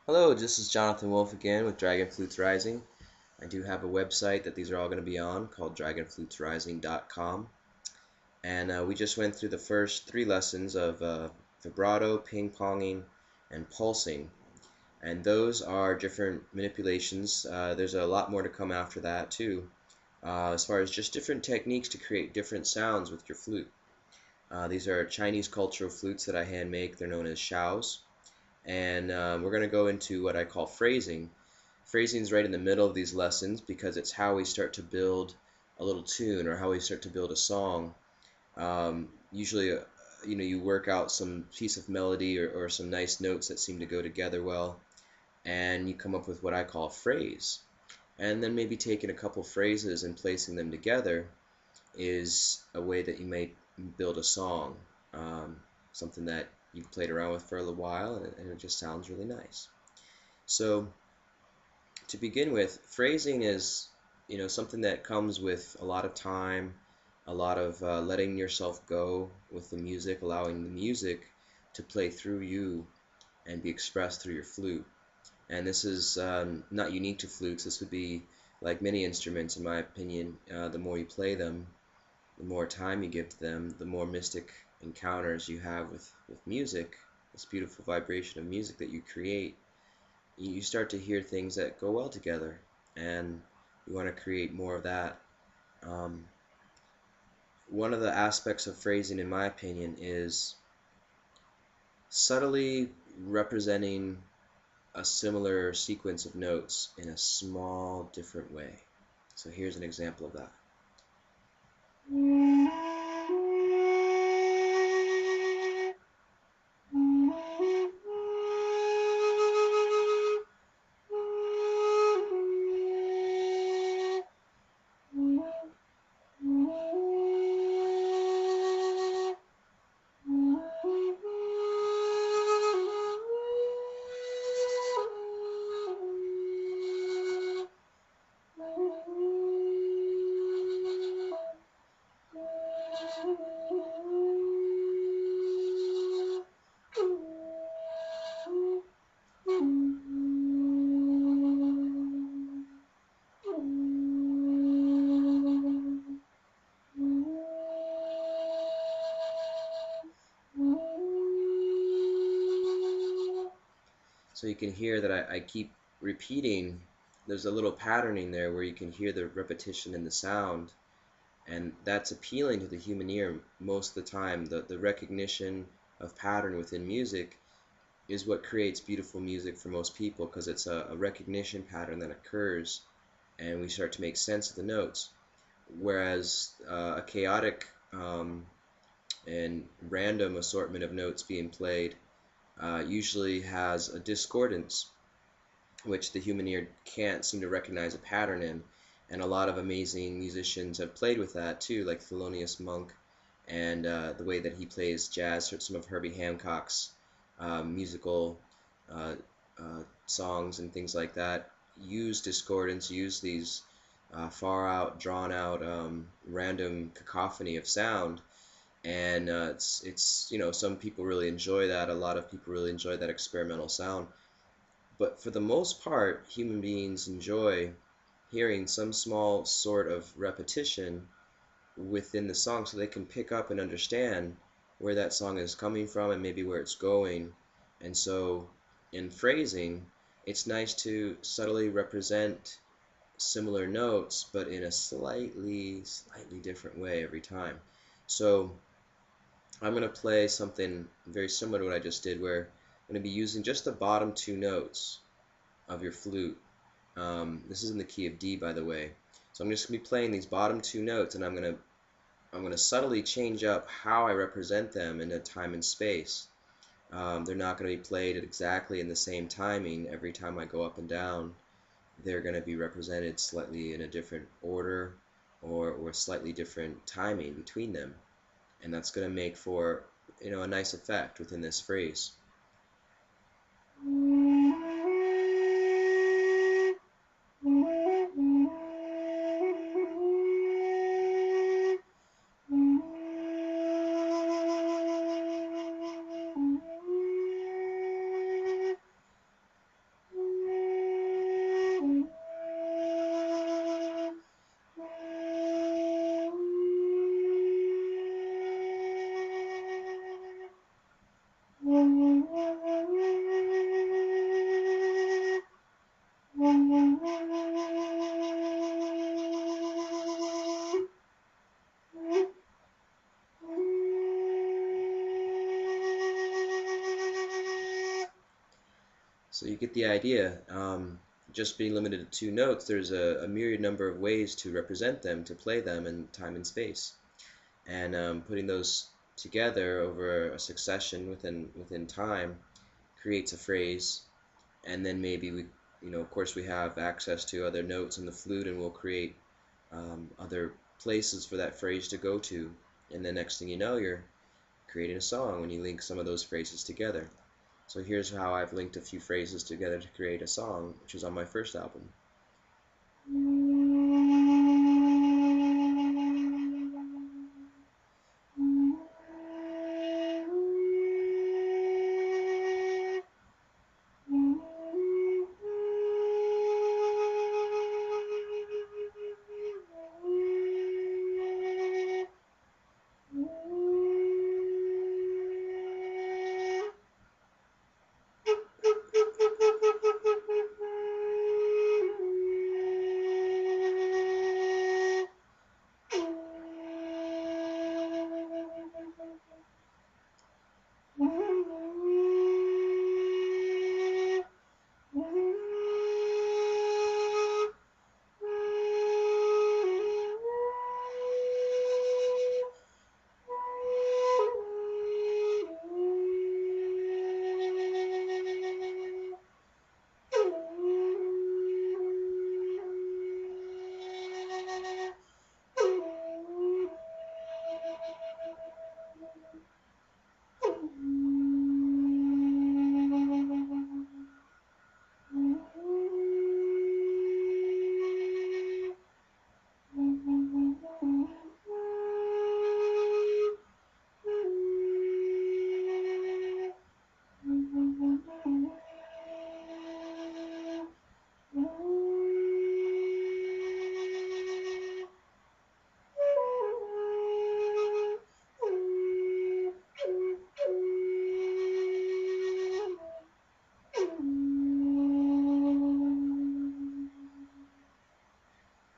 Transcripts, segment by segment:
Hello, this is Jonathan Wolf again with Dragon Flutes Rising. I do have a website that these are all going to be on called dragonflutesrising.com. And we just went through the first three lessons of vibrato, ping-ponging, and pulsing. And those are different manipulations. There's a lot more to come after that too, as far as just different techniques to create different sounds with your flute. These are Chinese cultural flutes that I hand make. They're known as xiaos. And we're going to go into what I call phrasing. Phrasing is right in the middle of these lessons because it's how we start to build a little tune or how we start to build a song. Usually, you work out some piece of melody or some nice notes that seem to go together well, and you come up with what I call a phrase. And then maybe taking a couple phrases and placing them together is a way that you may build a song, something that you've played around with for a little while, and it just sounds really nice. So to begin with, phrasing is something that comes with a lot of time, a lot of letting yourself go with the music, allowing the music to play through you and be expressed through your flute. And this is not unique to flutes. This would be like many instruments, in my opinion. The more you play them, the more time you give to them, the more mystic encounters you have with music, this beautiful vibration of music that you create. You start to hear things that go well together, and you want to create more of that. Um, One of the aspects of phrasing, in my opinion, is subtly representing a similar sequence of notes in a small, different way. So here's an example of that. So you can hear that I keep repeating. There's a little patterning there where you can hear the repetition in the sound, and that's appealing to the human ear most of the time. The recognition of pattern within music is what creates beautiful music for most people, because it's a recognition pattern that occurs, and we start to make sense of the notes. Whereas a chaotic and random assortment of notes being played usually has a discordance, which the human ear can't seem to recognize a pattern in. And a lot of amazing musicians have played with that too, like Thelonious Monk, and the way that he plays jazz, some of Herbie Hancock's musical songs and things like that use discordance, use these far out, drawn out, random cacophony of sound. And it's some people really enjoy that. A lot of people really enjoy that experimental sound. But for the most part, human beings enjoy hearing some small sort of repetition within the song so they can pick up and understand where that song is coming from and maybe where it's going. And so in phrasing, it's nice to subtly represent similar notes but in a slightly different way every time. So I'm going to play something very similar to what I just did, where I'm going to be using just the bottom two notes of your flute. This is in the key of D, by the way. So I'm just going to be playing these bottom two notes, and I'm going to subtly change up how I represent them in a time and space. They're not going to be played exactly in the same timing every time I go up and down. They're going to be represented slightly in a different order, or slightly different timing between them, and that's going to make for a nice effect within this phrase. So you get the idea. Just being limited to 2 notes, there's a myriad number of ways to represent them, to play them in time and space. And putting those together over a succession within time creates a phrase. And then maybe we, of course, we have access to other notes in the flute, and we'll create other places for that phrase to go to. And the next thing you know, you're creating a song when you link some of those phrases together. So here's how I've linked a few phrases together to create a song, which is on my first album.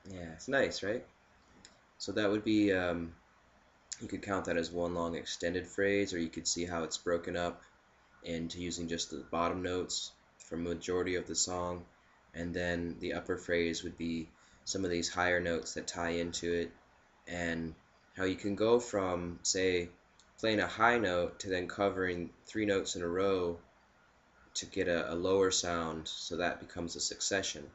Yeah, it's nice, right? So that would be, you could count that as one long extended phrase, or you could see how it's broken up into using just the bottom notes for majority of the song, and then the upper phrase would be some of these higher notes that tie into it, and how you can go from, say, playing a high note to then covering 3 notes in a row to get a lower sound, so that becomes a succession.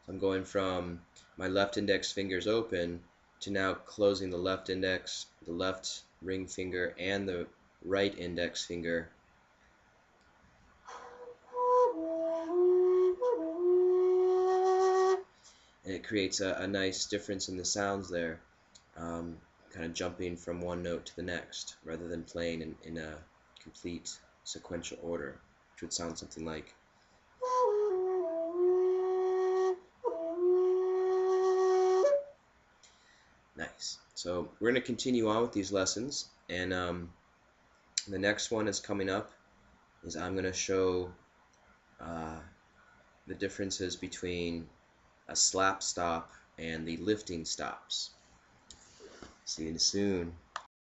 I'm going from my left index fingers open to now closing the left index, the left ring finger, and the right index finger. And it creates a nice difference in the sounds there, kind of jumping from one note to the next rather than playing in a complete sequential order, which would sound something like. Nice. So we're going to continue on with these lessons, and the next one is coming up is I'm going to show the differences between a slap stop and the lifting stops. See you soon.